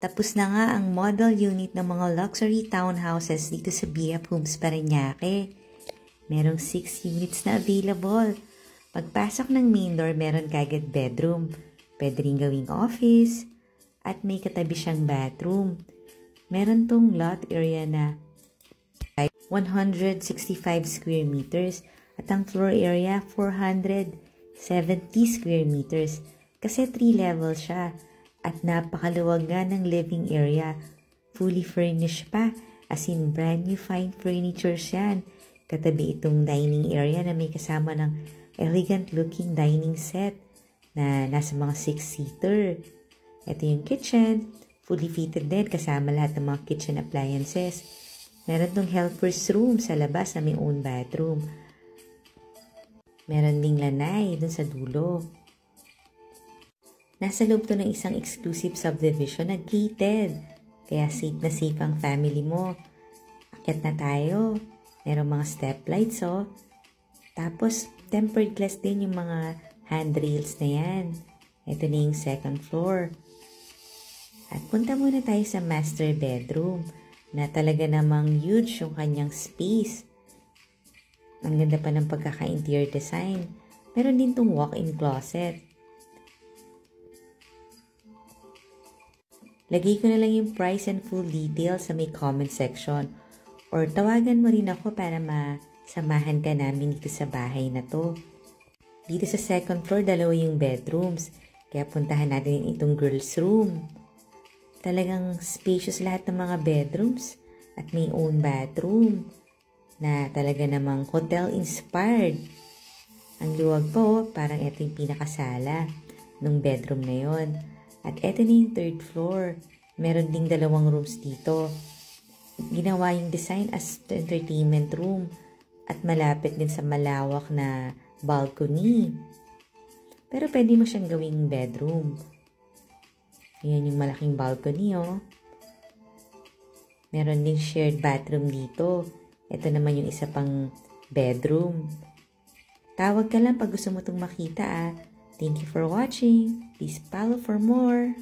Tapos na nga ang model unit ng mga luxury townhouses dito sa BF Homes Parañaque. Merong 6 units na available. Pagpasok ng main door, meron kagad bedroom. Pwede rin gawing office at may katabi siyang bathroom. Meron tong lot area na 165 square meters at ang floor area 470 square meters kasi 3 levels siya. At napakaluwag nga ng living area. Fully furnished pa. As in brand new fine furniture yan. Katabi itong dining area na may kasama ng elegant looking dining set na nasa mga 6-seater. Ito yung kitchen. Fully fitted din kasama lahat ng mga kitchen appliances. Meron tong helper's room sa labas na may own bathroom. Meron ding lanay dun sa dulo. Nasa loob to ng isang exclusive subdivision na gated. Kaya safe na safe ang family mo. Akyat na tayo. Merong mga step lights oh. Tapos tempered glass din yung mga handrails na yan. Ito na yung second floor. At punta muna tayo sa master bedroom na talaga namang huge yung kanyang space. Ang ganda pa ng pagkaka-interior design. Meron din tong walk-in closet. Lagay ko na lang yung price and full details sa may comment section or tawagan mo rin ako para masamahan ka namin dito sa bahay na to. Dito sa second floor, 2 yung bedrooms. Kaya puntahan natin itong girls room. Talagang spacious lahat ng mga bedrooms at may own bathroom na talaga namang hotel inspired. Ang luwag po, parang ito yung pinakasala ng bedroom na yon. At eto na yung third floor. Meron ding 2 rooms dito. Ginawa yung design as entertainment room at malapit din sa malawak na balcony. Pero pwede mo siyang gawing bedroom. Ayan yung malaking balcony oh. Meron ding shared bathroom dito. Ito naman yung isa pang bedroom. Tawag ka lang pag gusto mo itong makita ah. Thank you for watching. Please follow for more.